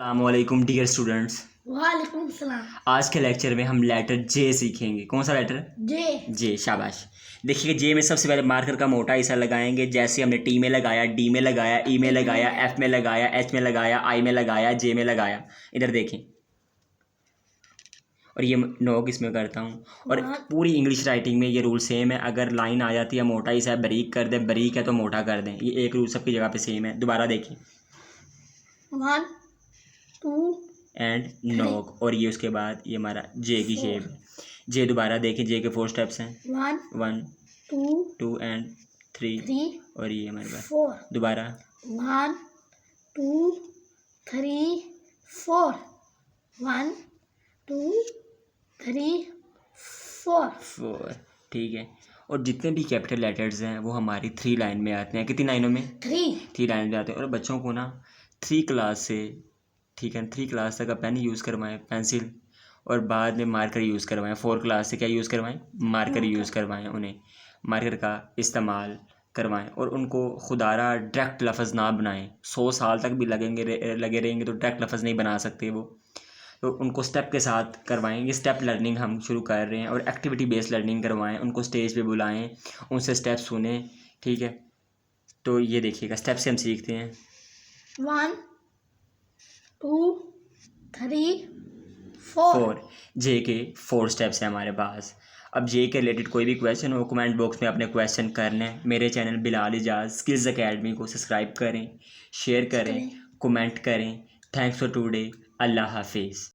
अस्सलामुअलैकुम dear students. वालेकुम सलाम। आज के लेक्चर में हम लेटर जे सीखेंगे। कौन सा लेटर? जे। जे, शाबाश। देखिए जे में सबसे पहले मार्कर का मोटा हिस्सा लगाएंगे, जैसे हमने टी में लगाया, डी में लगाया, ई में लगाया, एफ में लगाया, एच में लगाया, आई में लगाया, जे में लगाया। इधर देखें, और ये नोक इसमें करता हूँ। और पूरी इंग्लिश राइटिंग में ये रूल सेम है। अगर लाइन आ जाती है मोटा हिस्सा है बारीक कर दें, बारीक है तो मोटा कर दें। ये एक रूल सबकी जगह पे सेम है। दोबारा देखिए, 1 2 एंड नोक, और ये उसके बाद ये हमारा जे की शेप है। जे दोबारा देखें, जे के 4 स्टेप्स हैं, 1 2 एंड 3, और ये हमारे पास 4। दोबारा 1 2 3 4 1 2 3 4। ठीक है। और जितने भी कैपिटल लेटर्स हैं वो हमारी 3 लाइन में आते हैं। कितनी लाइनों में? 3 लाइन में आते हैं। और बच्चों को ना 3 क्लास से, ठीक है, 3 क्लास तक पेन यूज़ करवाएं, पेंसिल, और बाद में मार्कर यूज़ करवाएं। 4 क्लास से क्या यूज़ करवाएं? मार्कर यूज़ करवाएं। उन्हें मार्कर का इस्तेमाल करवाएं और उनको खुदारा डायरेक्ट लफ्ज़ ना बनाएं। 100 साल तक भी लगे रहेंगे तो डायरेक्ट लफ्ज़ नहीं बना सकते वो, तो उनको स्टेप के साथ करवाएं। ये स्टेप लर्निंग हम शुरू कर रहे हैं, और एक्टिविटी बेस्ड लर्निंग करवाएं। उनको स्टेज पे बुलाएं, उनसे स्टेप सुने, ठीक है। तो ये देखिएगा, स्टेप से हम सीखते हैं। 1 2 3 4। जे के 4 स्टेप्स हैं हमारे पास। अब जे के रिलेटेड कोई भी क्वेश्चन हो, कमेंट बॉक्स में अपने क्वेश्चन कर लें। मेरे channel Bilal Ijaz skills academy को सब्सक्राइब करें, शेयर करें, कमेंट करें। Thanks for today. अल्लाह हाफिज़।